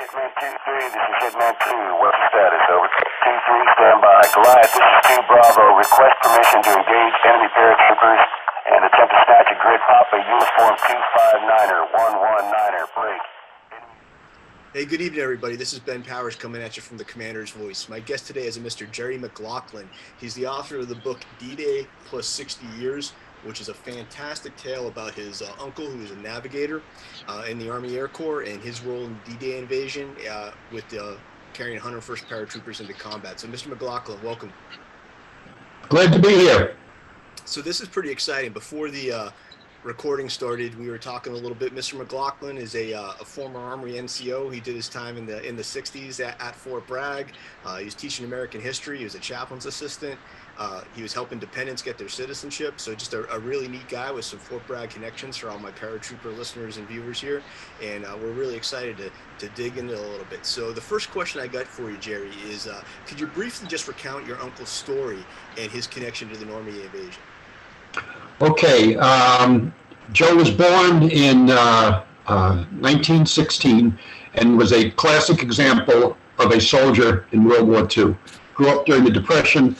Hitman 2-3, this is Hitman 2. What's the status? Over. 2-3, stand by. Goliath, this is 2 Bravo. Request permission to engage enemy paratroopers and attempt to snatch a grid Papa uniform 259er, 119er. Break. Hey, good evening, everybody. This is Ben Powers coming at you from the Commander's Voice. My guest today is a Mr. Jerry McLaughlin. He's the author of the book D-Day plus 60 Years, which is a fantastic tale about his uncle, who was a navigator in the Army Air Corps, and his role in the D-Day invasion with carrying 101st Paratroopers into combat. So, Mr. McLaughlin, welcome. Glad to be here. So this is pretty exciting. Before the recording started, we were talking a little bit. Mr. McLaughlin is a former Army NCO. He did his time in the 60s at Fort Bragg. He was teaching American history. He was a chaplain's assistant. He was helping dependents get their citizenship. So just a really neat guy with some Fort Bragg connections for all my paratrooper listeners and viewers here. And we're really excited to dig into it a little bit. So the first question I got for you, Jerry, is could you briefly just recount your uncle's story and his connection to the Normandy invasion? Okay, Joe was born in 1916 and was a classic example of a soldier in World War II. Grew up during the Depression.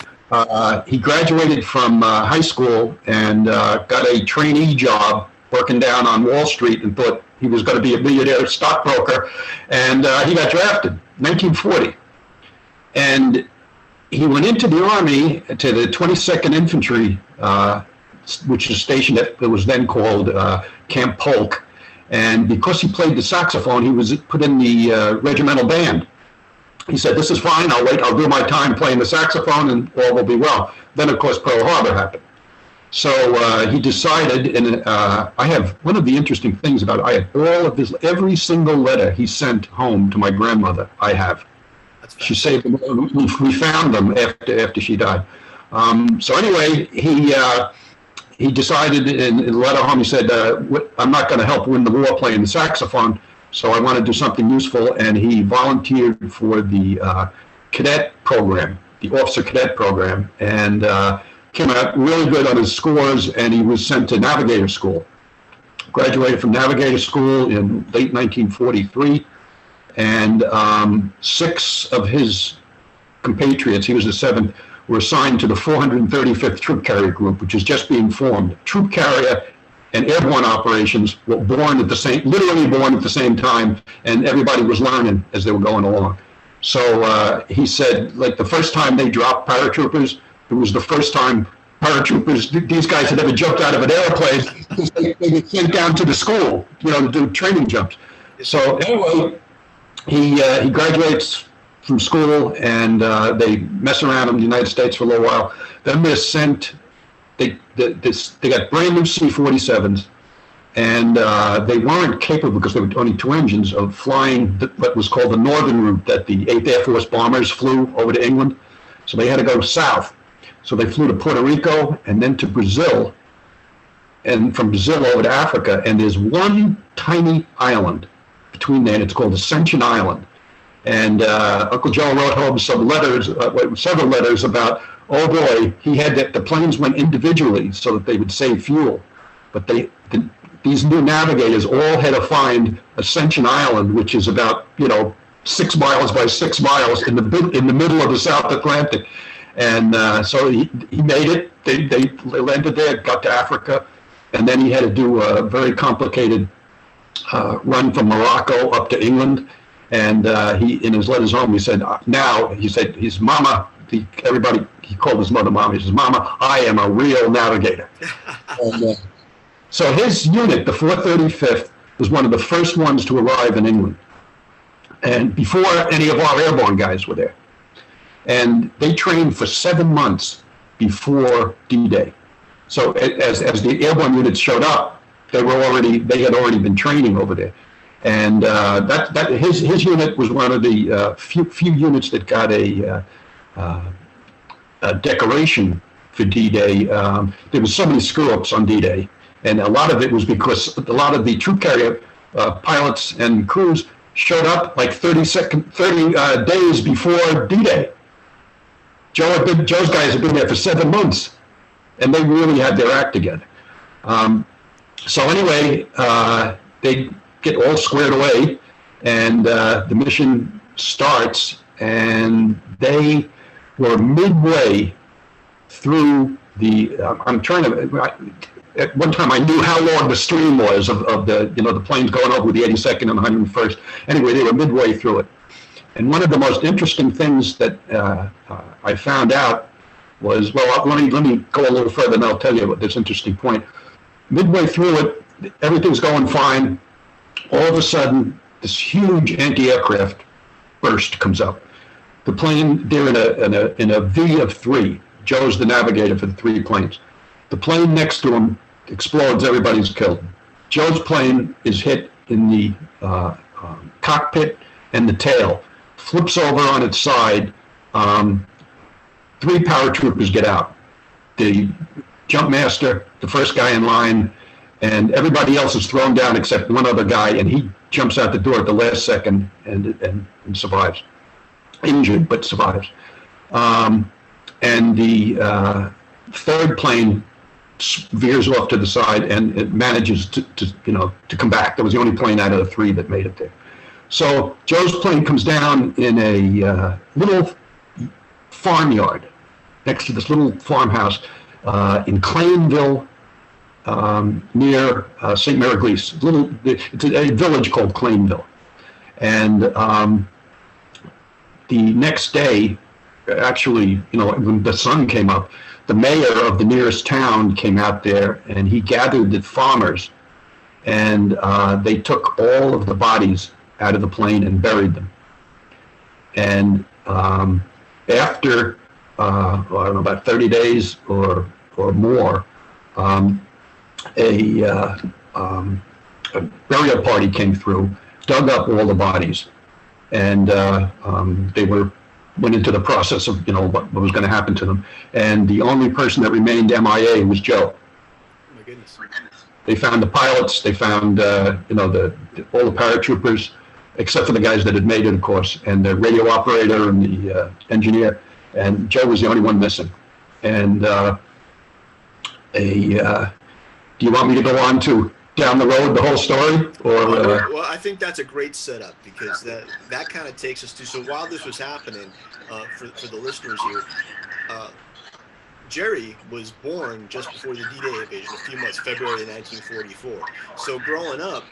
He graduated from high school and got a trainee job working down on Wall Street and thought he was going to be a millionaire stockbroker. And he got drafted in 1940. And he went into the Army to the 22nd Infantry, which is stationed at, it was then called Camp Polk. And because he played the saxophone, he was put in the regimental band. He said, "This is fine, I'll wait, I'll do my time playing the saxophone and all will be well." Then, of course, Pearl Harbor happened. So he decided, and I have, one of the interesting things about it, I have all of his, every single letter he sent home to my grandmother, I have. She saved them, we found them after she died. So anyway, he decided in the letter home, he said, "I'm not going to help win the war playing the saxophone, so I want to do something useful," and he volunteered for the cadet program, the officer cadet program, and came out really good on his scores, and he was sent to navigator school. Graduated from navigator school in late 1943, and 6 of his compatriots, he was the 7th, were assigned to the 435th Troop Carrier Group, which is just being formed. Troop Carrier and airborne operations were born at the same, literally born at the same time, and everybody was learning as they were going along. So he said, like the first time they dropped paratroopers, it was the first time paratroopers, these guys had ever jumped out of an airplane. They get sent down to the school, to do training jumps. So anyway, he graduates from school, and they mess around in the United States for a little while. Then they're sent, they got brand new C-47s, and they weren't capable, because there were only 2 engines, of flying what was called the northern route that the 8th Air Force bombers flew over to England. So they had to go south. So they flew to Puerto Rico and then to Brazil, and from Brazil over to Africa. And there's one tiny island between there, and it's called Ascension Island. And Uncle Joe wrote home some letters, several letters about, oh boy, he had that the planes went individually so that they would save fuel. But these new navigators all had to find Ascension Island, which is about 6 miles by 6 miles in the middle of the South Atlantic. And so he made it. They landed there, got to Africa, and then he had to do a very complicated run from Morocco up to England. And he, in his letters home, he said, his mama, he called his mother Mama. He says, "Mama, I am a real navigator." And, so his unit, the 435th, was one of the first ones to arrive in England, and before any of our airborne guys were there. And they trained for 7 months before D-Day. So as the airborne units showed up, they had already been training over there. And his unit was one of the few units that got a decoration for D-Day. There was so many screw-ups on D-Day, and a lot of it was because a lot of the troop carrier pilots and crews showed up like 30 days before D-Day. Joe's guys had been there for 7 months, and they really had their act together. So anyway, they get all squared away, And the mission starts, and they were midway through the. I'm trying to. At one time, I knew how long the stream was of the the planes going over with the 82nd and 101st. Anyway, they were midway through it, and one of the most interesting things that I found out was, well, let me go a little further, and I'll tell you about this interesting point. Midway through it, everything's going fine. All of a sudden, this huge anti-aircraft burst comes up. The plane, they're in a V of 3. Joe's the navigator for the 3 planes. The plane next to him explodes, everybody's killed. Joe's plane is hit in the cockpit and the tail, flips over on its side. 3 paratroopers get out. The jump master, the first guy in line, and everybody else is thrown down except one other guy, and he jumps out the door at the last second and survives. Injured, but survives. And the third plane veers off to the side, and it manages to come back. That was the only plane out of the 3 that made it there. So Joe's plane comes down in a little farmyard next to this little farmhouse in Claynville, near St. Mary-Glees. It's a village called Claynville. And the next day, actually, when the sun came up, the mayor of the nearest town came out there, and he gathered the farmers, and they took all of the bodies out of the plane and buried them. And after, I don't know, about 30 days or more, a burial party came through, dug up all the bodies, and they went into the process of what was going to happen to them. And the only person that remained MIA was Joe. Oh my goodness. They found the pilots, they found all the paratroopers, except for the guys that had made it, of course, and the radio operator and the engineer. And Joe was the only one missing. And do you want me to go on to down the road the whole story, or? Well, I think that's a great setup, because that kind of takes us to. So while this was happening, for the listeners here, Jerry was born just before the D-Day invasion, a few months, February 1944. So growing up,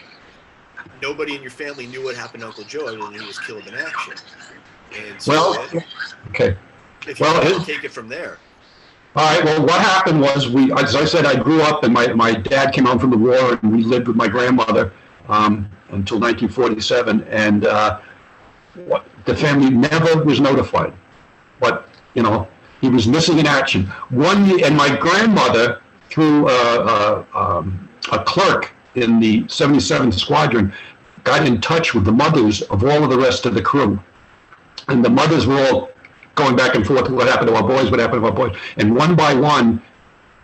nobody in your family knew what happened to Uncle Joe other than he was killed in action. And so, okay. If you want to take it from there. All right. Well, what happened was, as I said, I grew up, and my dad came home from the war, and we lived with my grandmother until 1947. And the family never was notified. But he was missing in action. One year, and my grandmother, through a clerk in the 77th Squadron, got in touch with the mothers of all of the rest of the crew, and the mothers were all going back and forth, what happened to our boys, what happened to our boys. And one by one,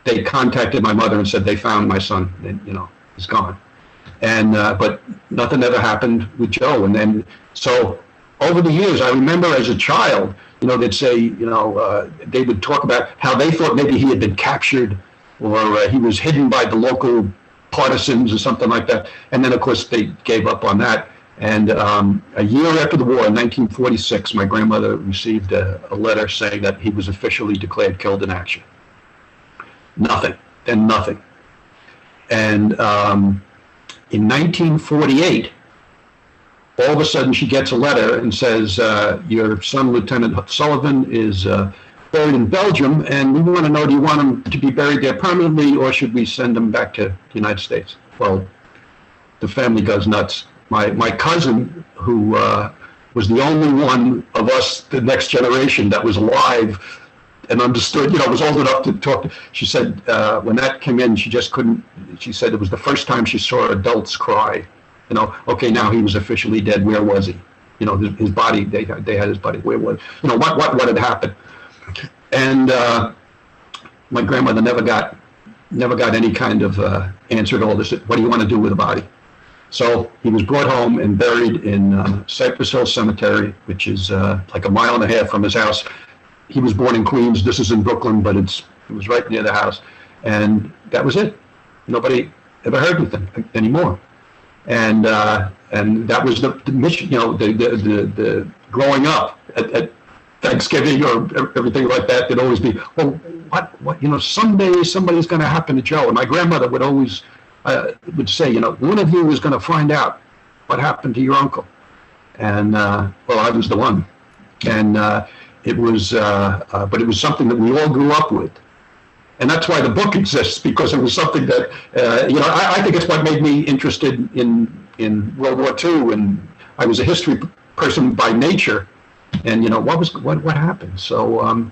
they contacted my mother and said they found my son, and, he's gone. And but nothing ever happened with Joe. And then, so over the years, I remember as a child, they'd say, they would talk about how they thought maybe he had been captured, or he was hidden by the local partisans or something like that. And then, of course, they gave up on that. And a year after the war, in 1946, my grandmother received a letter saying that he was officially declared killed in action. Nothing, then nothing. And in 1948, all of a sudden she gets a letter and says, your son, Lieutenant Sullivan, is buried in Belgium, and we want to know, do you want him to be buried there permanently, or should we send him back to the United States? Well, the family goes nuts. My cousin, who was the only one of us, the next generation, that was alive and understood, was old enough to talk. She said when that came in, she just couldn't. She said it was the first time she saw adults cry. Okay, now he was officially dead. Where was he? His body. They had his body. Where was? What had happened? And my grandmother never got any kind of answer to all this. What do you want to do with the body? So he was brought home and buried in Cypress Hill Cemetery, which is like 1.5 miles from his house. He was born in Queens. This is in Brooklyn, but it was right near the house. And that was it. Nobody ever heard anything anymore. And And that was the mission, the growing up at Thanksgiving or everything like that, there'd always be, well, what, someday somebody's going to happen to Joe. And my grandmother would always would say, one of you is going to find out what happened to your uncle. And, well, I was the one. And it was, but it was something that we all grew up with. And that's why the book exists, because it was something that, I think it's what made me interested in World War II. And I was a history person by nature. And, what happened? So,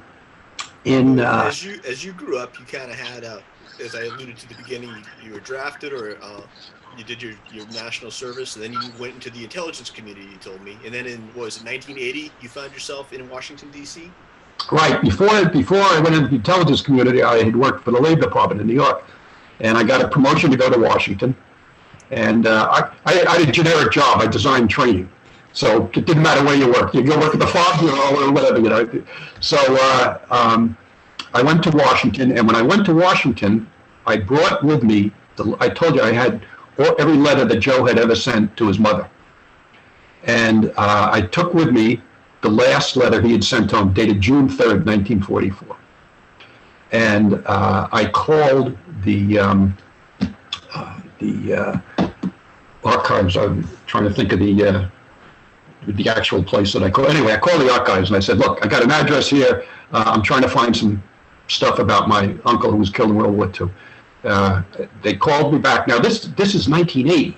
as you grew up, you kind of had, as I alluded to at the beginning, you were drafted, or you did your national service, and then you went into the intelligence community, you told me. And then in, 1980, you found yourself in Washington, D.C.? Right. Before I went into the intelligence community, I had worked for the Labor Department in New York. And I got a promotion to go to Washington. And I had a generic job. I designed training. So it didn't matter where you worked. You go work at the farm, or whatever, So I went to Washington, and when I went to Washington, I brought with me, I told you I had every letter that Joe had ever sent to his mother. And I took with me the last letter he had sent home, dated June 3rd, 1944. And I called the archives. I'm trying to think of the actual place that I called. Anyway, I called the archives and I said, look, I got an address here. I'm trying to find some stuff about my uncle who was killed in World War II. They called me back. Now, this is 1980.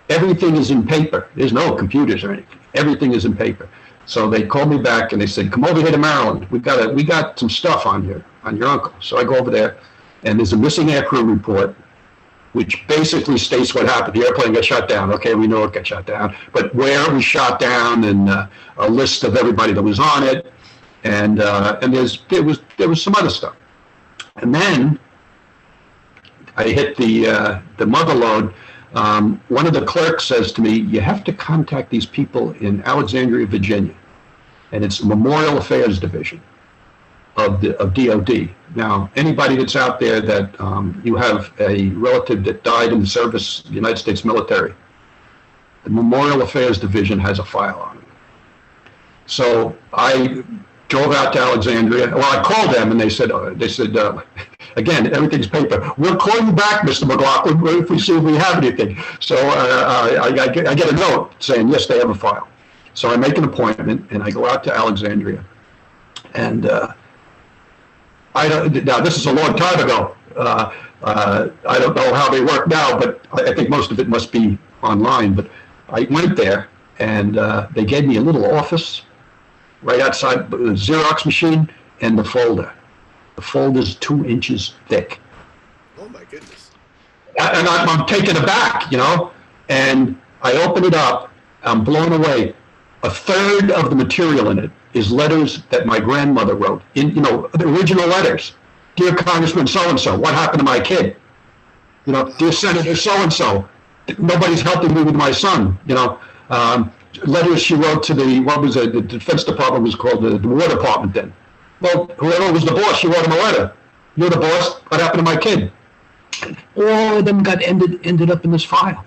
Everything is in paper. There's no computers or anything. Everything is in paper. So they called me back and they said, come over here to Maryland. We got some stuff on your uncle. So I go over there, and there's a missing aircrew report, which basically states what happened. The airplane got shot down. Okay, we know it got shot down, but where it was shot down, and a list of everybody that was on it, and there was some other stuff. And then I hit the mother lode. One of the clerks says to me, you have to contact these people in Alexandria, Virginia, and it's the Memorial Affairs Division of DOD. Now, anybody that's out there that you have a relative that died in the service of the United States military, the Memorial Affairs Division has a file on it. So I drove out to Alexandria. Well, I called them, and they said, again, everything's paper. We'll call you back, Mr. McLaughlin, if we see if we have anything. So I get a note saying, yes, they have a file. So I make an appointment, and I go out to Alexandria. And now, this is a long time ago. I don't know how they work now, but I think most of it must be online. But I went there, and they gave me a little office right outside the Xerox machine and the folder. The folder's 2 inches thick. Oh my goodness! And I'm taken aback, And I open it up. I'm blown away. A third of the material in it is letters that my grandmother wrote. The original letters. Dear Congressman so-and-so, what happened to my kid? Dear Senator so-and-so, nobody's helping me with my son. Letters she wrote to the Defense Department was called the War Department then. Well, whoever was the boss, she wrote him a letter. You're the boss, what happened to my kid? All of them got ended up in this file.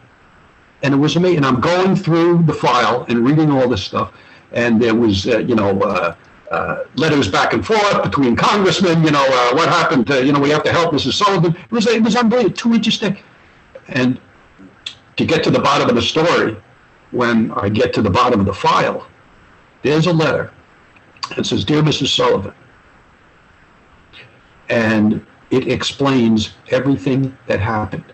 And it was amazing. And I'm going through the file and reading all this stuff. And there was, letters back and forth between congressmen, what happened to, we have to help Mrs. Sullivan. It was unbelievable, 2 inches thick. And to get to the bottom of the story, when I get to the bottom of the file, there's a letter. It says, Dear Mrs. Sullivan. And it explains everything that happened.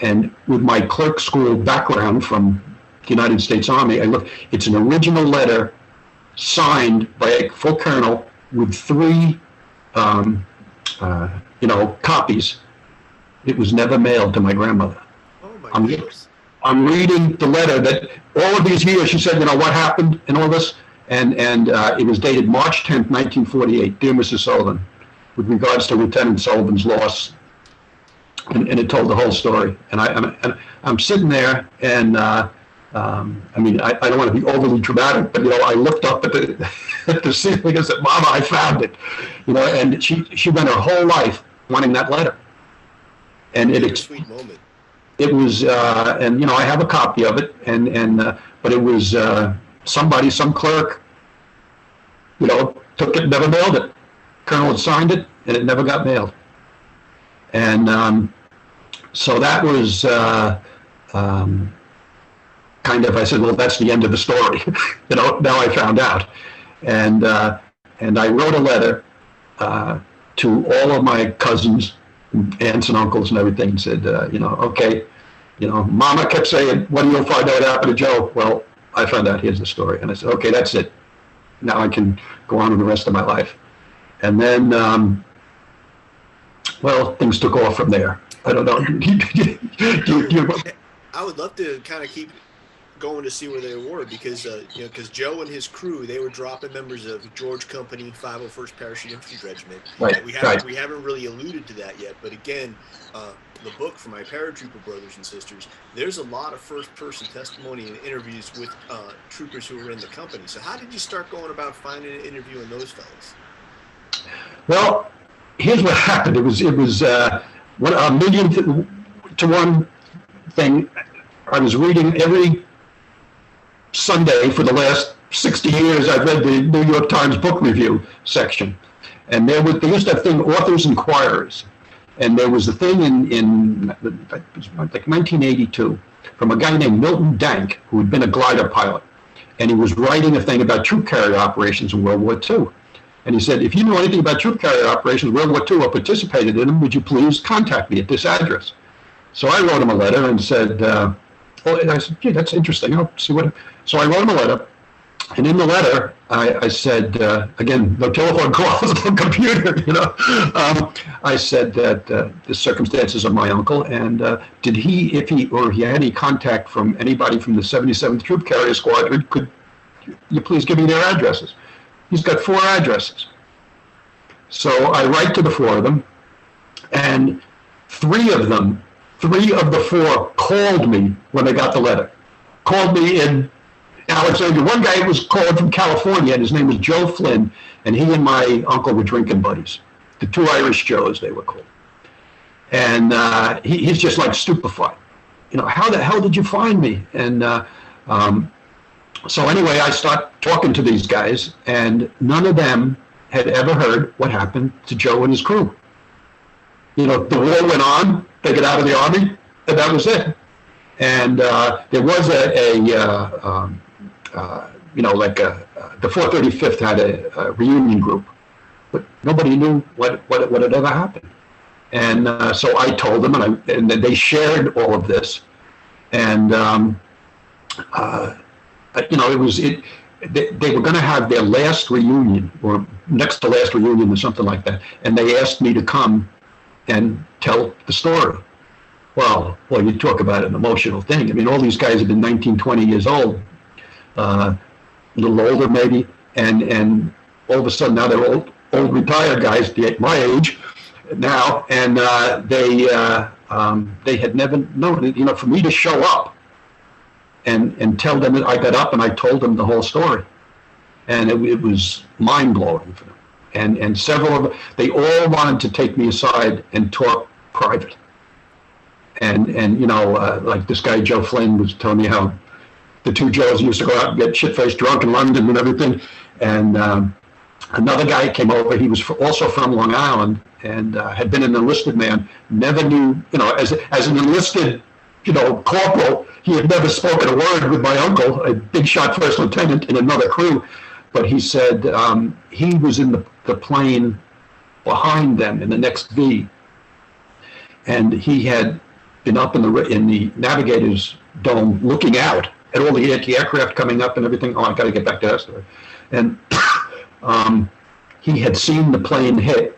And with my clerk school background from the United States Army, I look, it's an original letter signed by a full colonel with 3, copies. It was never mailed to my grandmother. Oh my goodness. I'm reading the letter that all of these years she said, what happened and all this. And it was dated March 10th, 1948. Dear Mrs. Sullivan, with regards to Lieutenant Sullivan's loss. And it told the whole story. And I'm sitting there, and I don't want to be overly dramatic, but I looked up at the ceiling and said, "Mama, I found it." And she went her whole life wanting that letter. And a sweet moment. it was, and I have a copy of it, but it was some clerk, took it, never mailed it. Colonel had signed it, and it never got mailed. And so that was kind of, I said, well, that's the end of the story. Now I found out. And I wrote a letter to all of my cousins, aunts and uncles and everything, and said, okay, Mama kept saying, when you'll find out what happened to Joe? Well, I found out, here's the story. And I said, okay, that's it. Now I can go on with the rest of my life. And then, well, things took off from there. I don't know. I would love to kind of keep going to see where they were, because because Joe and his crew, they were dropping members of George Company, 501st Parachute Infantry Regiment. Right. We haven't really alluded to that yet, but again, the book for my paratrooper brothers and sisters, there's a lot of first-person testimony and interviews with troopers who were in the company. So how did you start going about finding and interviewing those fellas? Well, here's what happened. It was a million to one thing. I was reading every Sunday for the last 60 years. I've read the New York Times book review section, and they used to have thing, authors inquirers, and there was a thing in like 1982 from a guy named Milton Dank, who had been a glider pilot, and he was writing a thing about troop carrier operations in World War II. And he said, if you know anything about troop carrier operations in World War II or participated in them, would you please contact me at this address? So I wrote him a letter and said, and I said, gee, that's interesting. I'll see what. So I wrote him a letter, and in the letter, I said, again, no telephone calls, no computer, I said that the circumstances of my uncle, and did he, if he had any contact from anybody from the 77th Troop Carrier Squadron, could you please give me their addresses? He's got 4 addresses. So I write to the 4 of them, and 3 of the 4 called me when they got the letter. Called me in Alexandria. One guy was called from California, and his name was Joe Flynn, and he and my uncle were drinking buddies. The 2 Irish Joes, they were called. And he's just like stupefied. How the hell did you find me? And so anyway, I start talking to these guys, and none of them had ever heard what happened to Joe and his crew. The war went on, they got out of the Army, and that was it. And there was the 435th had a reunion group, but nobody knew what had ever happened. And so I told them, and they shared all of this. And they were going to have their last reunion, or next to last reunion, or something like that. And they asked me to come and tell the story. Well, you talk about an emotional thing. I mean, all these guys have been 19, 20 years old, a little older maybe, and all of a sudden now they're old retired guys, my age now, and they had never known, for me to show up and tell them that I got up and I told them the whole story, and it was mind-blowing for them. And several of them, they all wanted to take me aside and talk private. And like this guy Joe Flynn was telling me how the 2 Joes used to go out and get shit-faced drunk in London and everything. And another guy came over. He was also from Long Island and had been an enlisted man. Never knew, as an enlisted, corporal, he had never spoken a word with my uncle, a big shot first lieutenant in another crew. But he said he was in the plane behind them in the next V, and he had been up in the navigator's dome looking out at all the anti-aircraft coming up and everything. Oh, I got to get back to that story. And he had seen the plane hit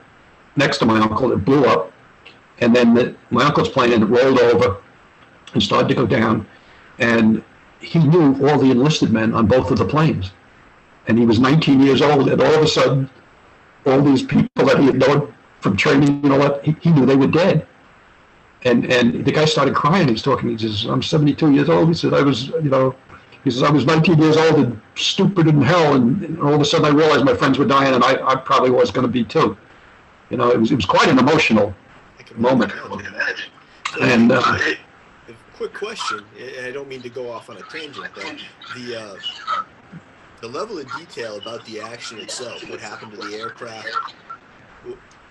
next to my uncle. It blew up, and then my uncle's plane rolled over and started to go down, and he knew all the enlisted men on both of the planes. And he was 19 years old, and all of a sudden, all these people that he had known from training and all that, he knew they were dead. And the guy started crying. He's talking. He says, "I'm 72 years old." He said, "I was, he says I was 19 years old and stupid in hell, and all of a sudden I realized my friends were dying, and I probably was going to be too." It was quite an emotional moment. And quick question, and I don't mean to go off on a tangent, but the level of detail about the action itself, what happened to the aircraft,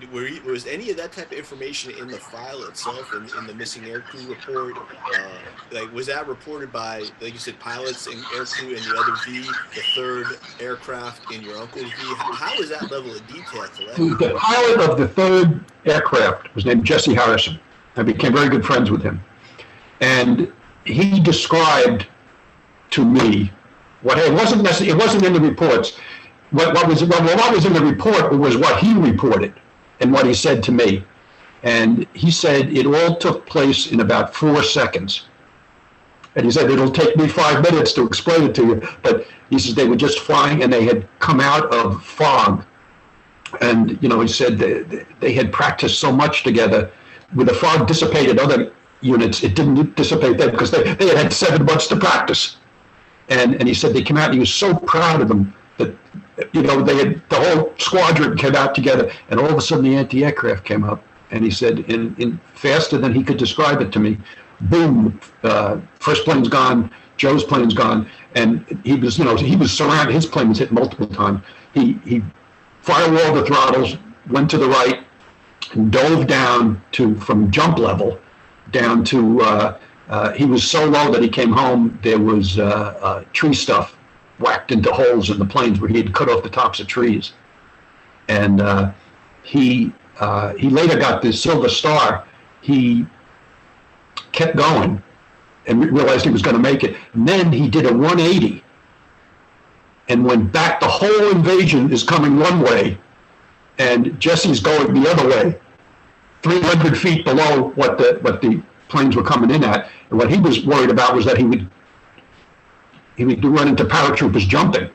was any of that type of information in the file itself, in the missing aircrew report? Like, was that reported by, like you said, pilots and aircrew in the other V, the third aircraft in your uncle's V? How was that level of detail collected? The pilot of the third aircraft was named Jesse Harrison. I became very good friends with him. And he described to me what it wasn't necessarily, it wasn't in the reports. What was in the report was what he reported and what he said to me. And he said it all took place in about 4 seconds. And he said, it'll take me 5 minutes to explain it to you. But he says they were just flying and they had come out of fog. And, he said they had practiced so much together. When the fog dissipated other units, it didn't dissipate them because they had 7 months to practice. And he said they came out and he was so proud of them that, they had, the whole squadron came out together, and all of a sudden the anti-aircraft came up. And he said, in faster than he could describe it to me, boom, first plane's gone, Joe's plane's gone. And he was surrounded, his plane was hit multiple times. He firewalled the throttles, went to the right, and dove down from jump level down to, he was so low that he came home, there was tree stuff whacked into holes in the planes where he had cut off the tops of trees. And he later got the Silver Star. He kept going and realized he was going to make it. And then he did a 180 and went back. The whole invasion is coming one way, and Jesse's going the other way, 300 feet below what the planes were coming in at. And what he was worried about was that he would run into paratroopers jumping.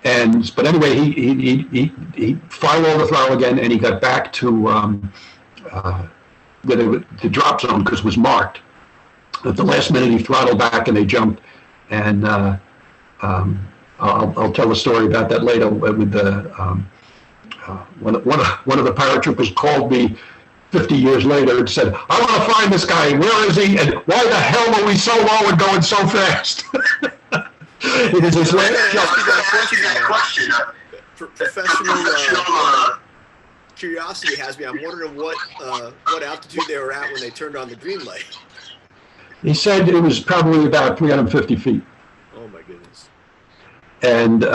But anyway, he firewalled the throttle again, and he got back to the drop zone because it was marked. At the last minute, he throttled back and they jumped. And I'll tell a story about that later. With one of the paratroopers called me 50 years later and said, "I want to find this guy. Where is he? And why the hell are we so low and going so fast?" It is his question. Professional curiosity has me. I'm wondering what altitude they were at when they turned on the green light. He said it was probably about 350 feet. Oh my goodness. And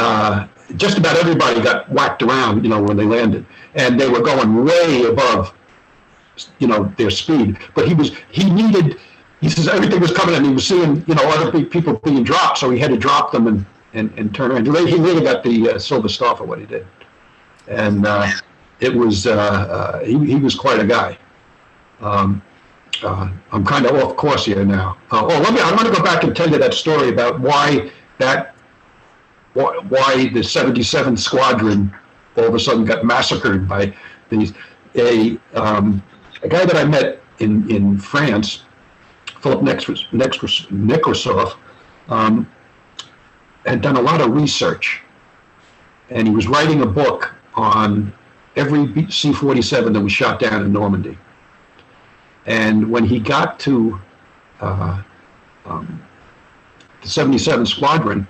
just about everybody got whacked around, when they landed. And they were going way above, their speed. But he says everything was coming and he was seeing, other people being dropped. So he had to drop them and turn around. He really got the Silver Star for what he did. And it was, he was quite a guy. I'm kind of off course here now. I want to go back and tell you that story about why the 77th Squadron all of a sudden got massacred by these. A guy that I met in France, Philip Nekrasov, had done a lot of research, and he was writing a book on every C-47 that was shot down in Normandy. And when he got to the 77th Squadron,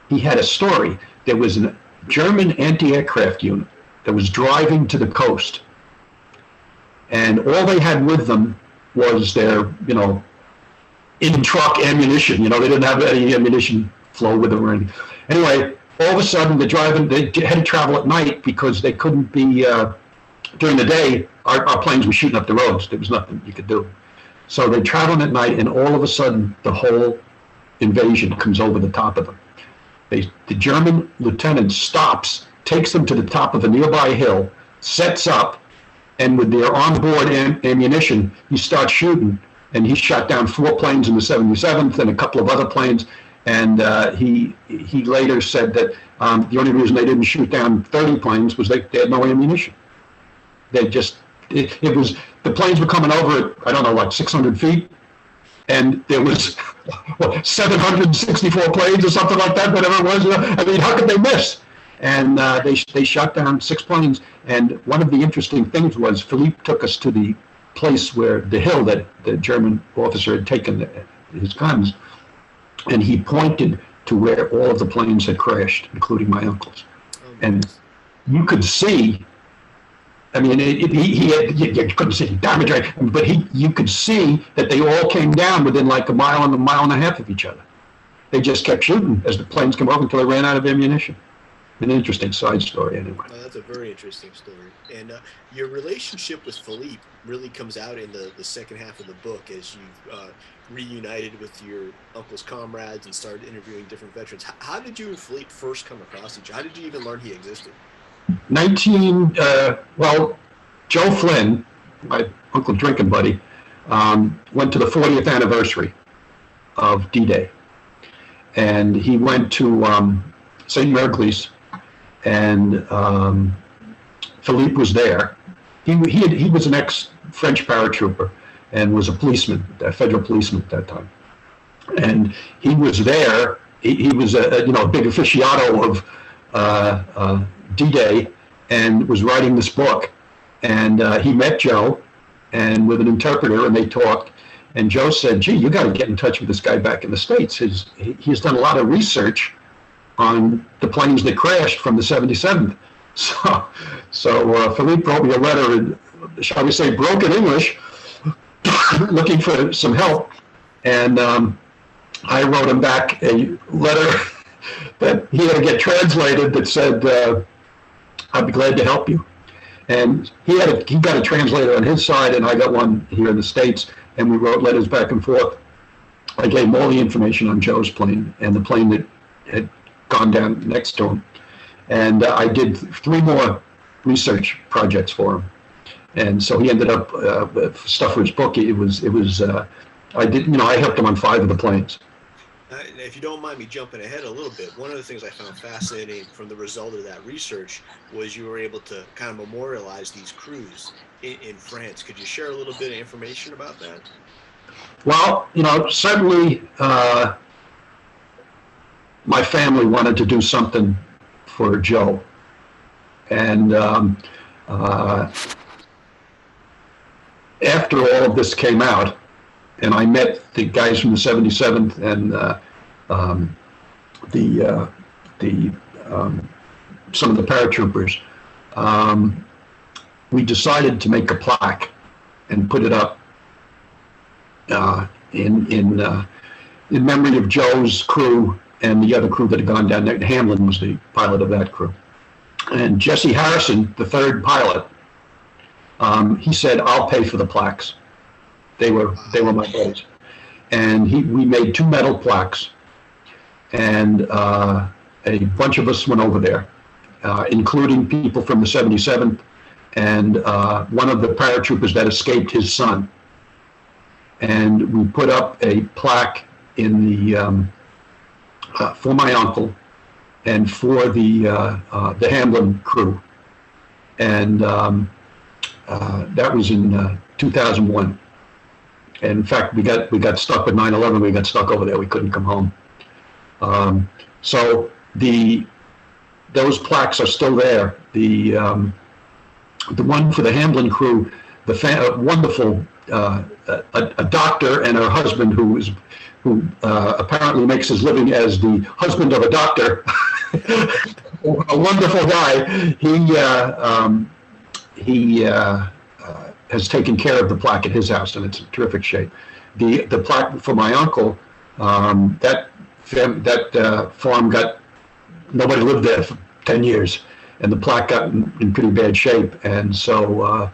he had a story. There was a German anti-aircraft unit that was driving to the coast. And all they had with them was their, in-truck ammunition. They didn't have any ammunition flow with them or anything. Anyway, all of a sudden, they had to travel at night because they couldn't be, during the day, our planes were shooting up the roads. There was nothing you could do. So they traveled at night, and all of a sudden, the whole invasion comes over the top of them. The German lieutenant stops, takes them to the top of a nearby hill, sets up, and with their onboard ammunition, he starts shooting. And he shot down 4 planes in the 77th and a couple of other planes. And he later said that the only reason they didn't shoot down 30 planes was they had no ammunition. They just, it was, the planes were coming over at, I don't know, like 600 feet. And there was 764 planes or something like that, whatever it was. I mean, how could they miss? And they shot down 6 planes. And one of the interesting things was Philippe took us to the place where the hill that the German officer had taken his guns, and he pointed to where all of the planes had crashed, including my uncle's. And you could see, I mean, you couldn't see damage, but you could see that they all came down within like a mile and a half of each other. They just kept shooting as the planes came over until they ran out of ammunition. An interesting side story, anyway. Oh, that's a very interesting story. And your relationship with Philippe really comes out in the second half of the book as you've reunited with your uncle's comrades and started interviewing different veterans. How did you and Philippe first come across each other? How did you even learn he existed? Joe Flynn, my uncle drinking buddy, went to the 40th anniversary of D-Day. And he went to St. Merglis, and Philippe was there. He was an ex-French paratrooper and was a policeman, a federal policeman at that time. And he was there. He was a big aficionado of D-Day and was writing this book. And he met Joe, and with an interpreter, and they talked. And Joe said, "Gee, you got to get in touch with this guy back in the States. He's done a lot of research on the planes that crashed from the 77th." So Philippe wrote me a letter in, shall we say, broken English, looking for some help. And I wrote him back a letter that he had to get translated that said, "I'd be glad to help you." And he got a translator on his side, and I got one here in the States, and we wrote letters back and forth. I gave him all the information on Joe's plane and the plane that had gone down next to him. And I did 3 more research projects for him. And so he ended up stuff for his book. I helped him on 5 of the planes. If you don't mind me jumping ahead a little bit, one of the things I found fascinating from the result of that research was you were able to kind of memorialize these crews in France. Could you share a little bit of information about that? Well, certainly my family wanted to do something for Joe. And after all of this came out, and I met the guys from the 77th and some of the paratroopers, we decided to make a plaque and put it up in memory of Joe's crew and the other crew that had gone down there. Hamlin was the pilot of that crew. And Jesse Harrison, the 3rd pilot, he said, "I'll pay for the plaques." They were my buddies. And we made 2 metal plaques, and a bunch of us went over there, including people from the 77th and one of the paratroopers that escaped, his son. And we put up a plaque in the for my uncle and for the Hamlin crew, and that was in 2001. And in fact, we got stuck with 9/11. We got stuck over there. We couldn't come home. So those plaques are still there. The one for the Hamlin crew, wonderful a doctor and her husband who apparently makes his living as the husband of a doctor. A wonderful guy. He has taken care of the plaque at his house, and it's in terrific shape. The plaque for my uncle, that farm nobody lived there for 10 years, and the plaque got in pretty bad shape. And so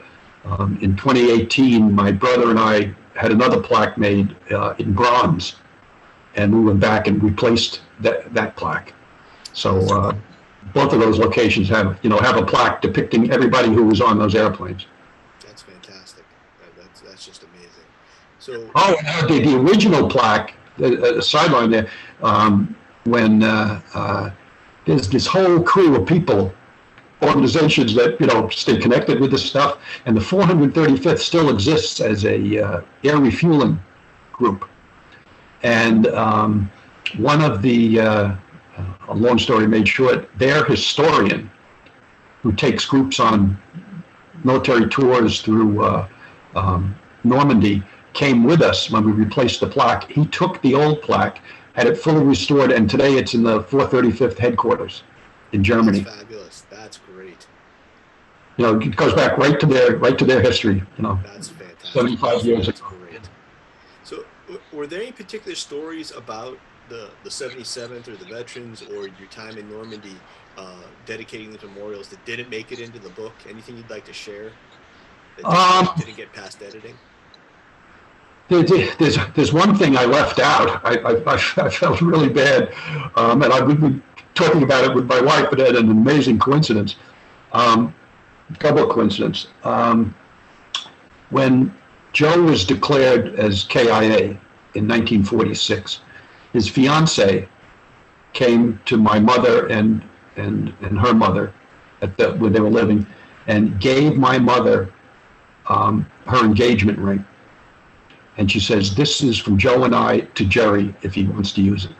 in 2018, my brother and I had another plaque made in bronze, and we went back and replaced that plaque. So both of those locations have a plaque depicting everybody who was on those airplanes. That's fantastic. That's just amazing. So the original plaque, the sideline there, when there's this whole crew of people, organizations that stay connected with this stuff, and the 435th still exists as a air refueling group. And one of the a long story made short, their historian, who takes groups on military tours through Normandy came with us when we replaced the plaque. He took the old plaque, had it fully restored, and today it's in the 435th headquarters in Germany. That's fabulous. That's great. You know, it goes back right to their history. You know, that's fantastic. 75 years that's ago. Great. So, were there any particular stories about the 77th or the veterans or your time in Normandy dedicating the memorials that didn't make it into the book? Anything you'd like to share that didn't get past editing? There's one thing I left out. I felt really bad, and I've been talking about it with my wife, but had an amazing coincidence, double coincidence. When Joe was declared as KIA in 1946, his fiance came to my mother and her mother where they were living, and gave my mother her engagement ring. And she says, "This is from Joe and I to Jerry if he wants to use it."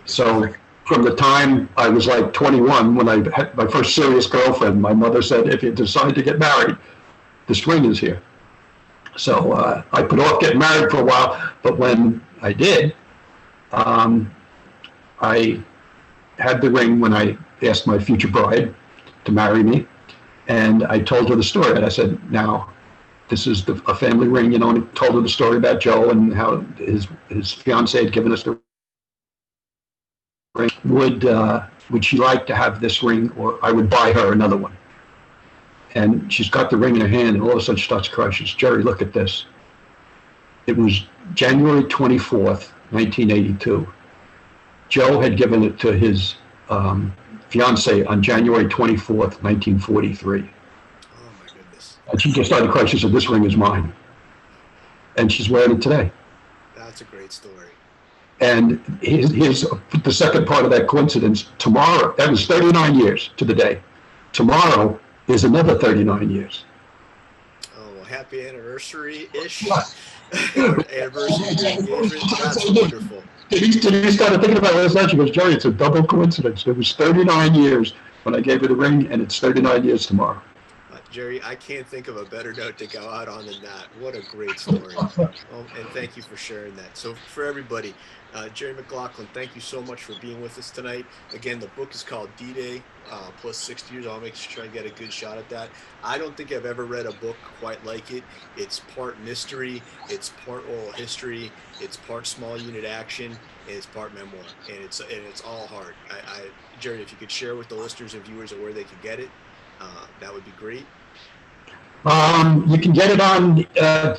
So from the time I was like 21, when I had my first serious girlfriend, my mother said, "If you decide to get married, this ring is here." So I put off getting married for a while, but when I did, I had the ring when I asked my future bride to marry me, and I told her the story. And I said, "Now, this is a family ring," you know, and told her the story about Joe and how his fiance had given us the ring. Would she like to have this ring, or I would buy her another one? And she's got the ring in her hand, and all of a sudden she starts crying. She says, "Jerry, look at this." It was January 24th, 1982. Joe had given it to his fiance on January 24th, 1943. And she just started crying. She said, "This ring is mine." And she's wearing it today. That's a great story. And here's the second part of that coincidence. Tomorrow, that was 39 years to the day. Tomorrow is another 39 years. Oh, well, happy anniversary-ish. Anniversary engagement. That's wonderful. He started thinking about it last night. She goes, "Jerry, it's a double coincidence. It was 39 years when I gave her the ring, and it's 39 years tomorrow." Jerry, I can't think of a better note to go out on than that. What a great story. And thank you for sharing that. So for everybody, Jerry McLaughlin, thank you so much for being with us tonight. Again, the book is called D-Day plus 60 years. I'll make sure I get a good shot at that. I don't think I've ever read a book quite like it. It's part mystery, it's part oral history, it's part small unit action, and it's part memoir. And it's all hard. Jerry, if you could share with the listeners and viewers of where they could get it, that would be great. You can get it on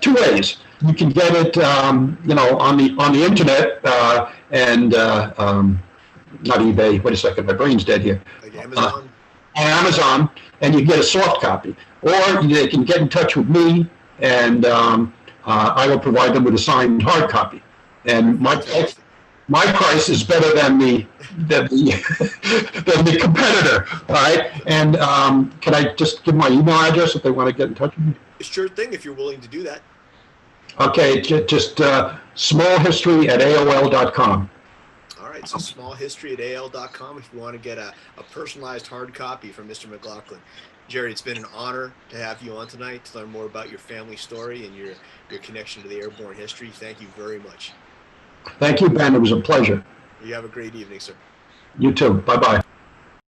two ways. You can get it, on the internet and not eBay. Wait a second, my brain's dead here. Like Amazon. Amazon, and you get a soft copy, or they can get in touch with me, and I will provide them with a signed hard copy. And my price is better than the competitor, all right? And can I just give my email address if they want to get in touch with me? Sure thing, if you're willing to do that. Okay, just smallhistory@aol.com. All right, so smallhistory@aol.com if you want to get a personalized hard copy from Mr. McLaughlin. Jerry, it's been an honor to have you on tonight to learn more about your family story and your connection to the airborne history. Thank you very much. Thank you, Ben. It was a pleasure. You have a great evening, sir. You too. Bye-bye.